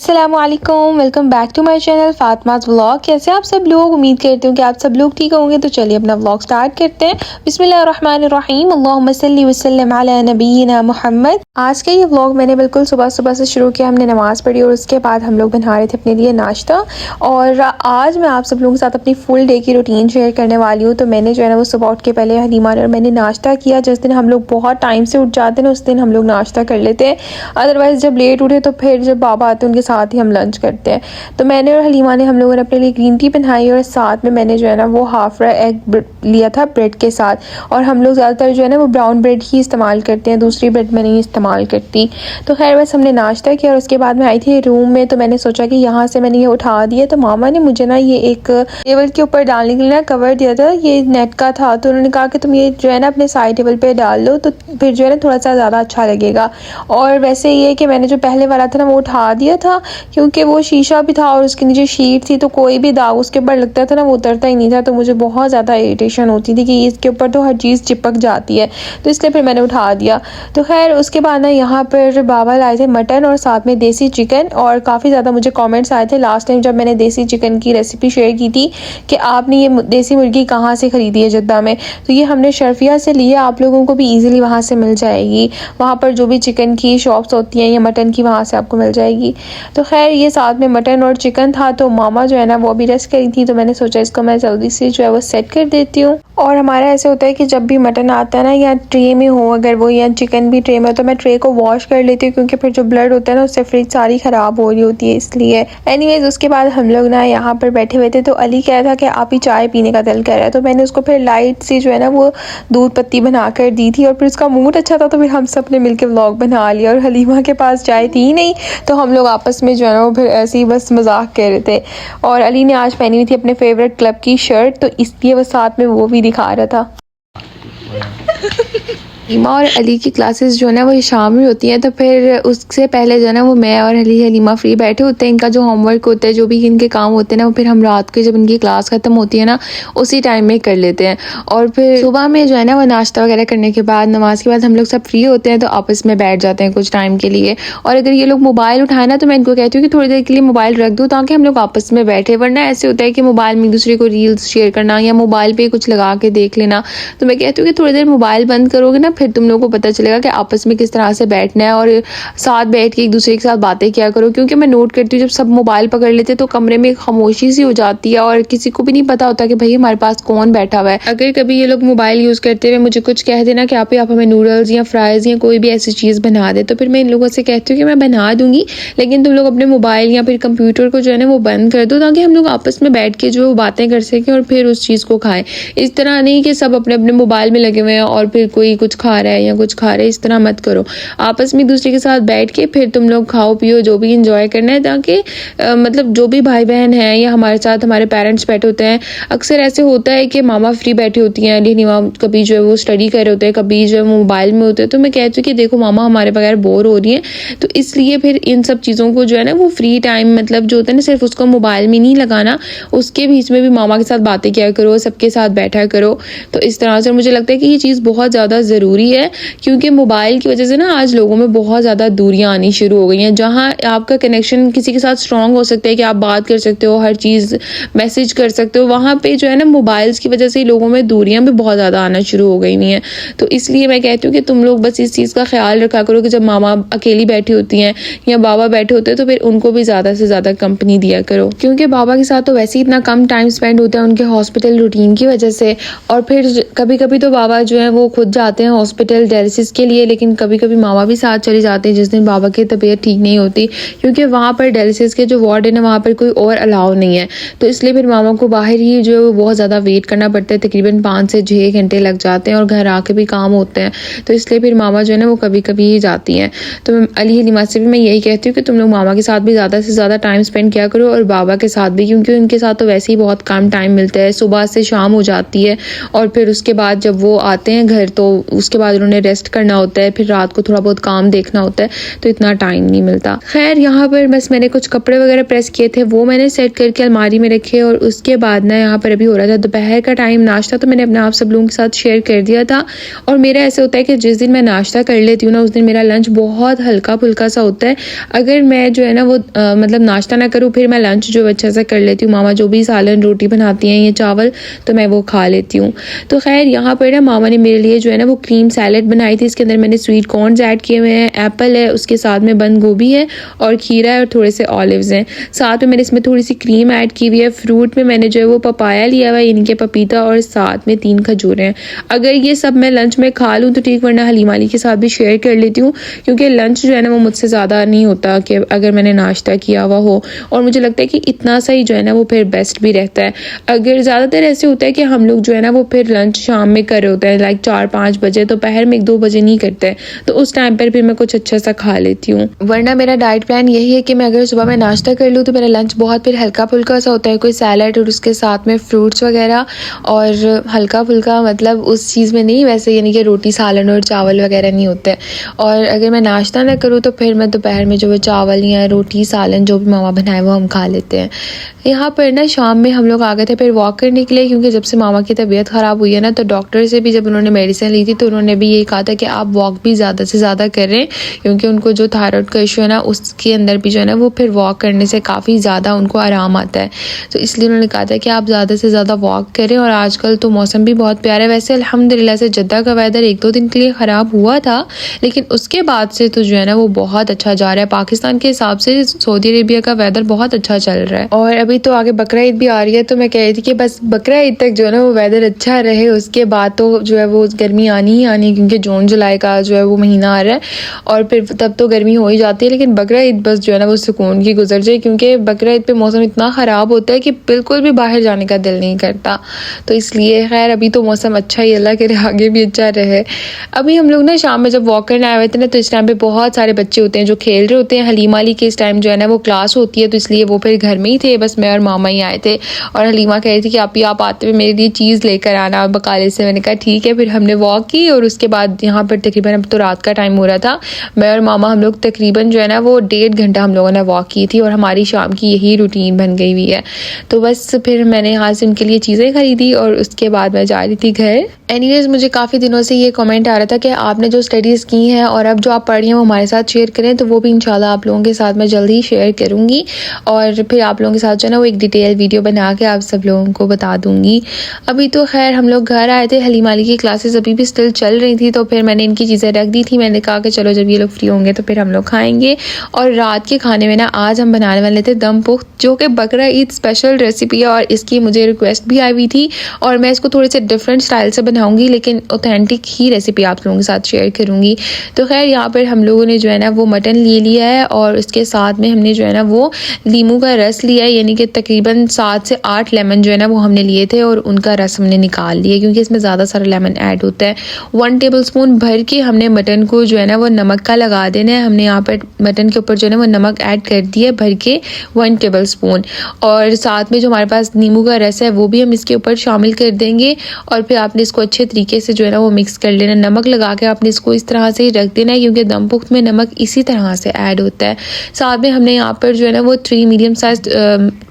अस्सलामुअलैकुम, welcome back to my channel Fatima's vlog. कैसे आप सब लोग? उम्मीद करती हूँ कि आप सब लोग ठीक होंगे। तो चलिए अपना व्लॉग स्टार्ट करते हैं। बिस्मिल्लाहिर्रहमानिर्रहीम, अल्लाहुम्मा सल्ली व सल्लिम अला नबीना मुहम्मद। आज का ये व्लॉग मैंने बिल्कुल सुबह सुबह से शुरू किया। हमने नमाज़ पढ़ी और उसके बाद हम लोग बना रहे थे अपने लिए नाश्ता। और आज मैं आप सब लोगों के साथ अपनी फुल डे की रूटीन शेयर करने वाली हूँ। तो मैंने जो है ना वो सुबह उठ के पहले हलीमा और मैंने नाश्ता किया। जिस दिन हम लोग बहुत टाइम से उठ जाते हैं ना उस दिन हम लोग नाश्ता कर लेते हैं। अदरवाइज़ जब लेट उठे तो फिर जब बाबा आते हैं उनके साथ ही हम लंच करते हैं। तो मैंने और हलीमा ने हम लोगों ने अपने लिए ग्रीन टी बनाई और साथ में मैंने जो है ना वो हाफ फ्राई एग लिया था ब्रेड के साथ। और हम लोग ज़्यादातर जो है ना वो ब्राउन ब्रेड ही इस्तेमाल करते हैं, दूसरी ब्रेड में नहीं इस्तेमाल करती। तो खैर बस हमने नाश्ता किया और उसके बाद मैं आई थी रूम में। तो मैंने सोचा कि यहाँ से मैंने ये उठा दिया। तो मामा ने मुझे ना ये एक टेबल के ऊपर डालने के लिए ना कवर दिया था, ये नेट का था। तो उन्होंने कहा कि तुम ये जो है ना अपने साइड टेबल पे डाल लो तो फिर जो है ना थोड़ा सा ज़्यादा अच्छा लगेगा। और वैसे ये कि मैंने जो पहले वाला था ना वो उठा दिया था क्योंकि वो शीशा भी था और उसके नीचे शीट थी। तो कोई भी दाग उसके ऊपर लगता था ना वो उतरता ही नहीं था। तो मुझे बहुत ज़्यादा इरिटेशन होती थी कि इसके ऊपर तो हर चीज़ चिपक जाती है। तो इसलिए फिर मैंने उठा दिया। तो खैर उसके बाद ना यहाँ पर बाबा लाए थे मटन और साथ में देसी चिकन। और काफ़ी ज़्यादा मुझे कमेंट्स आए थे लास्ट टाइम जब मैंने देसी चिकन की रेसिपी शेयर की थी कि आपने ये देसी मुर्गी कहाँ से ख़रीदी है जद्दा में। तो ये हमने शर्फिया से ली है। आप लोगों को भी ईज़िली वहाँ से मिल जाएगी। वहाँ पर जो भी चिकन की शॉप्स होती हैं या मटन की वहाँ से आपको मिल जाएगी। तो खैर ये साथ में मटन और चिकन था। तो मामा जो है ना वो अभी रेस्ट करी थी। तो मैंने सोचा इसको मैं जल्दी से जो है वो सेट कर देती हूँ। और हमारा ऐसे होता है कि जब भी मटन आता है ना या ट्रे में हो अगर वो या चिकन भी ट्रे में हो तो मैं ट्रे को वॉश कर लेती हूँ क्योंकि फिर जो ब्लड होता है ना उससे फ्रिज सारी ख़राब हो रही होती है इसलिए। एनीवेज उसके बाद हम लोग ना यहाँ पर बैठे हुए थे। तो अली कह रहा था कि आप ही चाय पीने का दिल कर रहा है। तो मैंने उसको फिर लाइट सी जो है ना वो दूध पत्ती बना कर दी थी और फिर उसका मूड अच्छा था। तो फिर हम सब ने मिलकर व्लॉग बना लिया। और हलीमा के पास चाय थी नहीं तो हम लोग आपस में जो है ना वो फिर ऐसे ही बस मजाक कर रहे थे। और अली ने आज पहनी हुई थी अपने फेवरेट क्लब की शर्ट तो इसलिए वो साथ में वो भी दिखा रहा था। हलीमा और अली की क्लासेस जो है ना वो शाम में होती हैं। तो फिर उससे पहले जो है ना वो मैं और हलीमा फ्री बैठे होते हैं। इनका जो होमवर्क होता है जो भी इनके काम होते हैं ना वो फिर हम रात के जब इनकी क्लास ख़त्म होती है ना उसी टाइम में कर लेते हैं। और फिर सुबह में जो है ना वो नाश्ता वगैरह करने के बाद नमाज के बाद हम लोग सब फ्री होते हैं तो आपस में बैठ जाते हैं कुछ टाइम के लिए। और अगर ये लोग मोबाइल उठाए ना तो मैं इनको कहती हूँ कि थोड़ी देर के लिए मोबाइल रख दो ताकि हम लोग आपस में बैठे। वरना ऐसे होता है कि मोबाइल में एक दूसरे को रील्स शेयर करना या मोबाइल पर कुछ लगा के देख लेना। तो मैं कहती हूँ कि थोड़ी देर मोबाइल बंद करोगे ना फिर तुम लोगों को पता चलेगा कि आपस में किस तरह से बैठना है और साथ बैठ के एक दूसरे के साथ बातें किया करो। क्योंकि मैं नोट करती हूँ जब सब मोबाइल पकड़ लेते तो कमरे में खामोशी सी हो जाती है और किसी को भी नहीं पता होता कि भाई हमारे पास कौन बैठा हुआ है। अगर कभी ये लोग मोबाइल यूज़ करते हुए मुझे कुछ कह देना कि आप हमें नूडल्स या फ्राइज़ या कोई भी ऐसी चीज़ बना दे तो फिर मैं इन लोगों से कहती हूँ कि मैं बना दूंगी लेकिन तुम लोग अपने मोबाइल या फिर कंप्यूटर को जो है ना वो बंद कर दो ताकि हम लोग आपस में बैठ के जो बातें कर सकें और फिर उस चीज़ को खाएं। इस तरह नहीं कि सब अपने अपने मोबाइल में लगे हुए हैं और फिर कोई कुछ खा रहा है या कुछ खा रहे हैं। इस तरह मत करो। आपस में एक दूसरे के साथ बैठ के फिर तुम लोग खाओ पियो जो भी इंजॉय करना है ताकि मतलब जो भी भाई बहन हैं या हमारे साथ हमारे पेरेंट्स बैठे होते हैं। अक्सर ऐसे होता है कि मामा फ्री बैठी होती हैं हलीमा कभी जो है वो स्टडी कर रहे होते हैं कभी जो है मोबाइल में होते हैं। तो मैं कहती हूँ कि देखो मामा हमारे बगैर बोर हो रही है। तो इसलिए फिर इन सब चीज़ों को जो है ना वो फ्री टाइम मतलब जो होता है ना सिर्फ उसको मोबाइल में नहीं लगाना, उसके बीच में भी मामा के साथ बातें किया करो, सबके साथ बैठा करो। तो इस तरह से मुझे लगता है कि ये चीज़ बहुत ज़्यादा ज़रूरी है क्योंकि मोबाइल की वजह से ना आज लोगों में बहुत ज़्यादा दूरियां आनी शुरू हो गई हैं। जहां आपका कनेक्शन किसी के साथ स्ट्रांग हो सकता है कि आप बात कर सकते हो, हर चीज़ मैसेज कर सकते हो, वहां पे जो है ना मोबाइल्स की वजह से लोगों में दूरियां भी बहुत ज़्यादा आना शुरू हो गई हुई हैं। तो इसलिए मैं कहती हूँ कि तुम लोग बस इस चीज़ का ख्याल रखा करो कि जब मामा अकेली बैठी होती हैं या बाबा बैठे होते हैं तो फिर उनको भी ज़्यादा से ज़्यादा कंपनी दिया करो क्योंकि बाबा के साथ तो वैसे ही इतना कम टाइम स्पेंड होता है उनके हॉस्पिटल रूटीन की वजह से। और फिर कभी कभी तो बाबा जो है वो खुद जाते हैं हॉस्पिटल डायलिसिस के लिए लेकिन कभी कभी मामा भी साथ चले जाते हैं जिस दिन बाबा की तबीयत ठीक नहीं होती क्योंकि वहाँ पर डायलिसिस के जो वार्ड है ना वहाँ पर कोई और अलाउ नहीं है। तो इसलिए फिर मामा को बाहर ही जो है बहुत ज़्यादा वेट करना पड़ता है, तकरीबन 5 से 6 घंटे लग जाते हैं और घर आके भी काम होते हैं। तो इसलिए फिर मामा जो है ना वो कभी कभी ही जाती हैं। तो अली हलीमा से भी मैं यही कहती हूँ कि तुम लोग मामा के साथ भी ज़्यादा से ज़्यादा टाइम स्पेंड किया करो और बाबा के साथ भी क्योंकि उनके साथ तो वैसे ही बहुत कम टाइम मिलता है, सुबह से शाम हो जाती है और फिर उसके बाद जब वो आते हैं घर तो उसके बाद उन्होंने रेस्ट करना होता है, फिर रात को थोड़ा बहुत काम देखना होता है, तो इतना टाइम नहीं मिलता। खैर यहाँ पर बस मैंने कुछ कपड़े वगैरह प्रेस किए थे, वो मैंने सेट करके अलमारी में रखे और उसके बाद ना यहाँ पर अभी हो रहा था दोपहर का टाइम। नाश्ता तो मैंने अपने आप सब लोगों के साथ शेयर कर दिया था। और मेरा ऐसे होता है कि जिस दिन मैं नाश्ता कर लेती हूँ ना, उस दिन मेरा लंच बहुत हल्का फुल्का सा होता है। अगर मैं जो है ना वो मतलब नाश्ता ना करूँ, फिर मैं लंच जो अच्छा सा कर लेती हूँ। मामा जो भी सालन रोटी बनाती हैं या चावल, तो मैं वो खा लेती हूँ। तो खैर यहाँ पर ना मामा ने मेरे लिए जो है ना वो क्रीम सैलेड बनाई थी। इसके अंदर मैंने स्वीट कॉर्न्स ऐड किए हुए हैं, एप्पल है, उसके साथ में बंद गोभी है और खीरा है और थोड़े से ऑलिव्स हैं। साथ में मैंने इसमें थोड़ी सी क्रीम ऐड की हुई है। फ्रूट में मैंने जो है वो पपाया लिया हुआ है, यानी कि पपीता, और साथ में 3 खजूरें हैं। अगर ये सब मैं लंच में खा लूँ तो ठीक, वरना हलीमा अली के साथ भी शेयर कर लेती हूँ, क्योंकि लंच जो है ना वो मुझसे ज़्यादा नहीं होता कि अगर मैंने नाश्ता किया हुआ हो। और मुझे लगता है कि इतना सही जो है ना वो फिर बेस्ट भी रहता है। अगर ज़्यादातर ऐसे होता है कि हम लोग जो है ना वो फिर लंच शाम में कर रहे होते हैं, लाइक 4-5 बजे, दोपहर में 1-2 बजे नहीं करते, तो उस टाइम पर फिर मैं कुछ अच्छा सा खा लेती हूँ। वरना मेरा डाइट प्लान यही है कि मैं अगर सुबह में नाश्ता कर लूँ तो मेरा लंच बहुत फिर हल्का फुल्का सा होता है, कोई सैलड और उसके साथ में फ्रूट्स वगैरह, और हल्का फुल्का मतलब उस चीज़ में नहीं, वैसे यानी कि रोटी सालन और चावल वगैरह नहीं होते। और अगर मैं नाश्ता ना करूँ तो फिर मैं दोपहर में जो वो चावल या रोटी सालन जो भी मामा बनाए वो हम खा लेते हैं। यहाँ पर ना शाम में हम लोग आ गए थे फिर वॉक करने के लिए, क्योंकि जब से मामा की तबीयत ख़राब हुई है ना, तो डॉक्टर से भी जब उन्होंने मेडिसिन ली थी तो उन्होंने भी यही कहा था कि आप वॉक भी ज़्यादा से ज़्यादा करें, क्योंकि उनको जो थायराइड का इशू है ना उसके अंदर भी जो है ना वो फिर वॉक करने से काफ़ी ज़्यादा उनको आराम आता है। तो इसलिए उन्होंने कहा था कि आप ज़्यादा से ज़्यादा वॉक करें। और आजकल तो मौसम भी बहुत प्यारा है। वैसे अल्हम्दुलिल्लाह से जद्दा का वेदर 1-2 दिन के लिए ख़राब हुआ था, लेकिन उसके बाद से तो जो है ना वो बहुत अच्छा जा रहा है। पाकिस्तान के हिसाब से सऊदी अरेबिया का वेदर बहुत अच्छा चल रहा है। और अभी तो आगे बकरा ईद भी आ रही है, तो मैं कह रही थी कि बस बकरा ईद तक जो है ना वो वेदर अच्छा रहे, उसके बाद तो जो है वो गर्मी आनी ही आनी, क्योंकि जून जुलाई का जो है वो महीना आ रहा है और फिर तब तो गर्मी हो ही जाती है। लेकिन बकरा ईद बस जो है ना वो सुकून की गुजर जाए, क्योंकि बकरा ईद पे मौसम इतना ख़राब होता है कि बिल्कुल भी बाहर जाने का दिल नहीं करता। तो इसलिए खैर अभी तो मौसम अच्छा ही, अल्लाह करे आगे भी अच्छा रहे। अभी हम लोग ना शाम में जब वॉक करने आए हुए थे ना, तो इस टाइम पे बहुत सारे बच्चे होते हैं जो खेल रहे होते हैं। हलीमा अली की इस टाइम जो है ना वो क्लास होती है, तो इसलिए वो फिर घर में ही थे, बस मैं और मामा ही आए थे। और हलीमा कह रही थी कि आप आते हुए मेरे लिए चीज़ लेकर आना बकाले से। मैंने कहा ठीक है। फिर हमने वॉक की और उसके बाद यहाँ पर तकरीबन, अब तो रात का टाइम हो रहा था, मैं और मामा हम लोग तकरीबन जो है ना वो 1.5 घंटा हम लोगों ने वॉक की थी, और हमारी शाम की यही रूटीन बन गई हुई है। तो बस फिर मैंने यहाँ से उनके लिए चीज़ें खरीदी और उसके बाद मैं जा रही थी घर। एनीवेज मुझे काफ़ी दिनों से ये कमेंट आ रहा था कि आपने जो स्टडीज़ की हैं और अब जो आप पढ़ रही हैं वो हमारे साथ शेयर करें, तो वो भी इंशाल्लाह आप लोगों के साथ मैं जल्दी ही शेयर करूँगी। और फिर आप लोगों के साथ जो है ना वो एक डिटेल वीडियो बना के आप सब लोगों को बता दूँगी। अभी तो खैर हम लोग घर आए थे, हलीमा अली की क्लासेस अभी भी स्टिल चल रही थी, तो फिर मैंने इनकी चीज़ें रख दी थी। मैंने कहा कि चलो जब ये लोग फ्री होंगे तो फिर हम लोग खाएँगे। और रात के खाने में ना आज हम बनाने वाले थे दम पुख्त, जो कि बकरा ईद स्पेशल रेसिपी है, और इसकी मुझे रिक्वेस्ट भी आई हुई थी। और मैं इसको थोड़े से डिफरेंट स्टाइल से बनाऊंगी, लेकिन ऑथेंटिक ही रेसिपी आप लोगों के साथ शेयर करूंगी। तो खैर यहाँ पर हम लोगों ने जो है ना वो मटन ले लिया है, और इसके साथ में हमने जो है ना वो लीमू का रस लिया है, यानी कि तकरीबन 7 से 8 लेमन जो है ना वो हमने लिए थे और उनका रस हमने निकाल लिया, क्योंकि इसमें ज़्यादा सारा लेमन ऐड होता है। 1 टेबलस्पून भर के हमने मटन को जो है ना वो नमक का लगा देना है। हमने यहाँ पर मटन के ऊपर जो है ना वो नमक ऐड कर दिया भर के 1 टेबलस्पून, और साथ में जो हमारे पास नींबू का रस है वो भी हम इसके ऊपर शामिल कर देंगे। और फिर आपने इसको अच्छे तरीके से जो है ना वो मिक्स कर लेना। नमक लगा के आपने इसको इस तरह से ही रख देना है, क्योंकि दम पुख्त में नमक इसी तरह से ऐड होता है। साथ में हमने यहाँ पर जो है ना वो 3 मीडियम साइज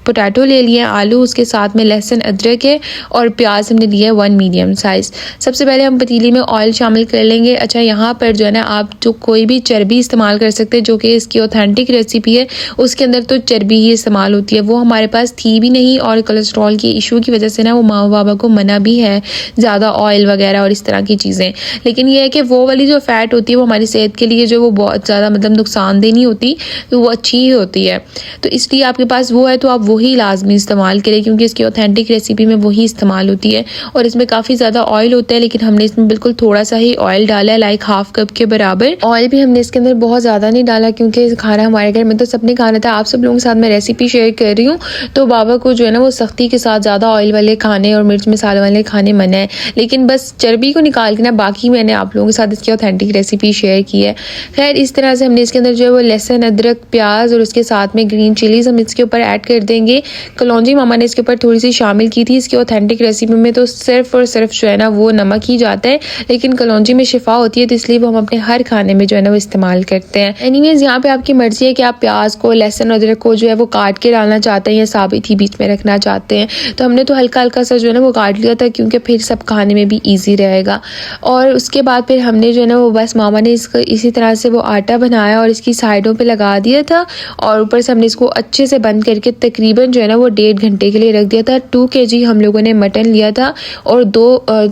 पोटैटो ले लिए, आलू, उसके साथ में लहसुन अदरक है, और प्याज हमने लिया है 1 मीडियम साइज। सबसे पहले हम पतीली में ऑयल शामिल कर लेंगे। अच्छा, यहाँ पर जो है ना आप जो कोई भी चर्बी इस्तेमाल कर सकते हैं, जो कि इसकी ऑथेंटिक रेसिपी है उसके अंदर तो चर्बी ही इस्तेमाल होती है। वो हमारे पास थी भी नहीं, और कोलेस्ट्रॉल के इशू की वजह से ना वो माँ बाबा को मना भी है ज़्यादा ऑयल वगैरह और इस तरह की चीज़ें। लेकिन ये है कि वो वाली जो फ़ैट होती है वो हमारी सेहत के लिए जो वो बहुत ज़्यादा मतलब नुकसानदेह नहीं होती, तो वो अच्छी ही होती है। तो इसलिए आपके पास वो है तो आप वही लाजमी इस्तेमाल करें, क्योंकि इसकी ऑथेंटिक रेसिपी में वही इस्तेमाल होती है। और इसमें काफ़ी ज़्यादा ऑयल होता है, लेकिन हमने इसमें बिल्कुल थोड़ा सा ही ऑयल डाला है, लाइक 1/2 कप के बराबर। ऑयल भी हमने इसके अंदर बहुत ज़्यादा नहीं डाला, क्योंकि खाना हमारे घर में तो सबने खाना था। आप सब लोगों के साथ मैं रेसिपी शेयर कर रही हूँ, तो बाबा को जो है ना वो सख्ती के साथ ज़्यादा ऑयल वाले खाने और मिर्च मसाले वाले खाने मना है। लेकिन बस चर्बी को निकाल के ना बाकी मैंने आप लोगों के साथ इसकी ऑथेंटिक रेसिपी शेयर की है। खैर इस तरह से हमने इसके अंदर जो है वो लहसुन अदरक प्याज और उसके साथ में ग्रीन चिलीज़ हम इसके ऊपर ऐड कर देंगे। जाएंगे। कलौंजी मामा ने इसके ऊपर थोड़ी सी शामिल की थी। इसकी ऑथेंटिक रेसिपी में तो सिर्फ और सिर्फ जो है ना वो नमक ही जाता है, लेकिन कलौंजी में शिफा होती है, तो इसलिए वो हम अपने हर खाने में जो है ना वो इस्तेमाल करते हैं। एनीवेज यहाँ पे आपकी मर्जी है कि आप प्याज को, लहसुन, अदरक को जो है वो काट के डालना चाहते हैं या साबित ही बीच में रखना चाहते हैं। तो हमने तो हल्का हल्का सा जो है ना वो काट लिया था, क्योंकि फिर सब खाने में भी ईजी रहेगा। और उसके बाद फिर हमने जो है ना वो बस मामा ने इसको इसी तरह से वो आटा बनाया और इसकी साइडों पे लगा दिया था, और ऊपर से हमने इसको अच्छे से बंद करके तकरीबन जो है ना वो 1.5 घंटे के लिए रख दिया था। 2 kg हम लोगों ने मटन लिया था, और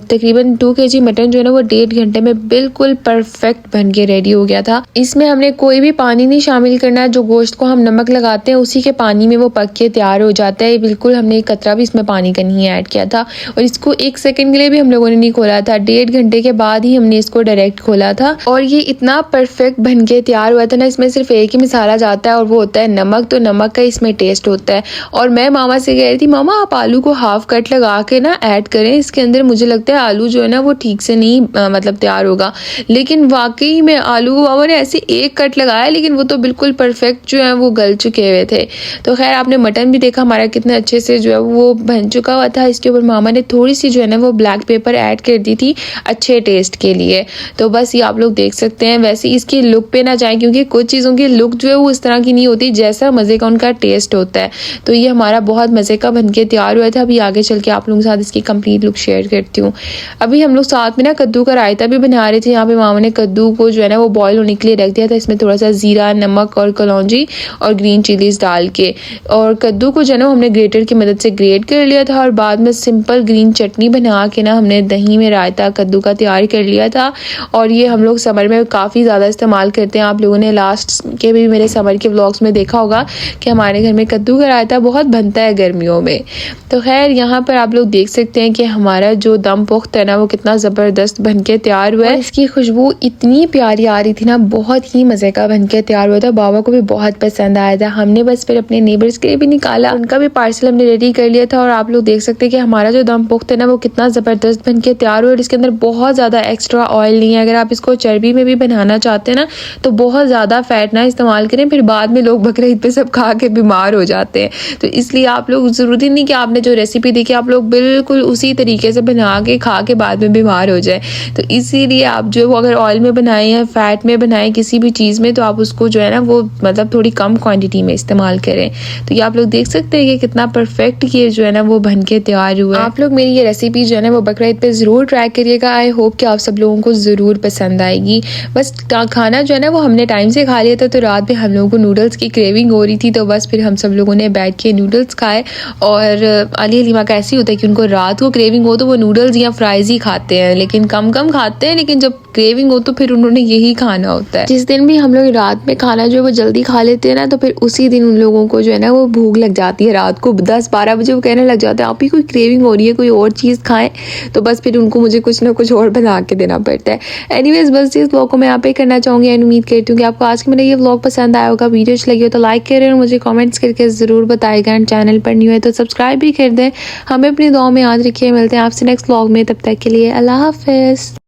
तकरीबन 2 kg मटन जो है ना वो 1.5 घंटे में बिल्कुल परफेक्ट बन के रेडी हो गया था। इसमें हमने कोई भी पानी नहीं शामिल करना। जो गोश्त को हम नमक लगाते हैं उसी के पानी में वो पक के तैयार हो जाता है। बिल्कुल हमने एक कतरा भी इसमें पानी का नहीं ऐड किया था, और इसको 1 सेकंड के लिए भी हम लोगों ने नहीं खोला था। 1.5 घंटे के बाद ही हमने इसको डायरेक्ट खोला था, और ये इतना परफेक्ट बन के तैयार हुआ था ना। इसमें सिर्फ एक ही मसाला जाता है और वो होता है नमक, तो नमक का इसमें टेस्ट होता है। और मैं मामा से कह रही थी, मामा आप आलू को हाफ कट लगा के ना ऐड करें इसके अंदर, मुझे लगता है आलू जो है ना वो ठीक से नहीं मतलब तैयार होगा। लेकिन वाकई में आलू को मामा ने ऐसे एक कट लगाया, लेकिन वो तो बिल्कुल परफेक्ट जो है वो गल चुके हुए थे। तो खैर आपने मटन भी देखा हमारा कितने अच्छे से जो है वो बन चुका हुआ था। इसके ऊपर मामा ने थोड़ी सी जो है ना वो ब्लैक पेपर ऐड कर दी थी अच्छे टेस्ट के लिए। तो बस ये आप लोग देख सकते हैं। वैसे इसकी लुक पे ना जाएं, क्योंकि कुछ चीज़ों की लुक जो है वो इस तरह की नहीं होती जैसा मज़े का उनका टेस्ट होता है। तो ये हमारा बहुत मज़े का बन के तैयार हुआ था। अभी आगे चल के आप लोगों के साथ इसकी कंप्लीट लुक शेयर करती हूँ। अभी हम लोग साथ में ना कद्दू का रायता भी बना रहे थे। यहाँ पे मामा ने कद्दू को जो है ना वो बॉयल होने के लिए रख दिया था। इसमें थोड़ा सा ज़ीरा, नमक और कलौंजी और ग्रीन चिलीज डाल के, और कद्दू को जो है ना हमने ग्रेटर की मदद से ग्रेट कर लिया था, और बाद में सिंपल ग्रीन चटनी बना के ना हमने दही में रायता कद्दू का तैयार कर लिया था। और ये हम लोग समर में काफ़ी ज़्यादा इस्तेमाल करते हैं। आप लोगों ने लास्ट के भी मेरे समर के व्लॉग्स में देखा होगा कि हमारे घर में कद्दू का रायता बहुत बनता है गर्मियों में। तो खैर यहाँ पर आप लोग देख सकते हैं कि हमारा जो दम पुख्त है ना वो कितना ज़बरदस्त बन के तैयार हुआ है। इसकी खुशबू इतनी प्यारी आ रही थी ना, बहुत ही मज़े का बन के तैयार हुआ था। बाबा को भी बहुत पसंद आया था। हमने बस फिर अपने नेबर्स के लिए भी निकाला, उनका भी पार्सल हमने रेडी कर लिया था। और आप लोग देख सकते हैं कि हमारा जो दम पुख्त है ना वो कितना ज़बरदस्त बन के तैयार हुआ है। इसके अंदर बहुत ज़्यादा एक्स्ट्रा ऑयल नहीं है। अगर आप इसको चर्बी में भी बनाना चाहते हैं ना तो बहुत ज़्यादा फैट ना इस्तेमाल करें, फिर बाद में लोग बकरा ईद पे सब खा के बीमार हो जाते हैं। तो इसलिए आप लोग ज़रूरी नहीं कि आपने जो रेसिपी देखी आप लोग बिल्कुल उसी तरीके से बना के खा के बाद में बीमार हो जाए। तो इसीलिए आप जो अगर ऑयल में बनाएं या फैट में बनाएं किसी भी चीज़ में, तो आप उसको जो है ना वो मतलब थोड़ी कम क्वांटिटी में इस्तेमाल करें। तो ये आप लोग देख सकते हैं कि कितना परफेक्ट ये जो है ना वो बन के तैयार हुआ है। आप लोग मेरी ये रेसिपी जो है ना वो बकरा ईद पे ज़रूर ट्राई करिएगा। आई होप कि आप सब लोगों को ज़रूर पसंद आएगी। बस खाना जो है ना वो हमने टाइम से खा लिया था, तो रात में हम लोगों को नूडल्स की क्रेविंग हो रही थी, तो बस फिर हम सब लोगों ने बैठ के नूडल्स खाए। और अली हलीमा का ऐसे ही होता है कि उनको रात को क्रेविंग हो तो वो नूडल्स या फ्राइज़ ही खाते हैं, लेकिन कम कम खाते हैं, लेकिन जब क्रेविंग हो तो फिर उन्होंने यही खाना होता है। जिस दिन भी हम लोग रात में खाना जो है वो जल्दी खा लेते हैं ना, तो फिर उसी दिन उन लोगों को जो है ना वो भूख लग जाती है। रात को 10-12 बजे वो कहने लग जाते हैं आप ही कोई क्रेविंग हो रही है, कोई और चीज़ खाएं। तो बस फिर उनको मुझे कुछ ना कुछ और बना के देना पड़ता है। एनीवेज बस इस व्लॉग को मैं यहाँ पे करना चाहूँगी एंड उम्मीद करती हूँ कि आपको आज के मेरा ये व्लॉग पसंद आया होगा। वीडियो अच्छी लगी हो तो लाइक करें और मुझे कमेंट्स करके ज़रूर बताएगा। एंड चैनल पर न्यू है तो सब्सक्राइब भी कर दें। हमें अपनी दुआ में याद रखिए। मिलते हैं आपसे नेक्स्ट व्लॉग में, तब तक के लिए अल्लाह हाफिज़।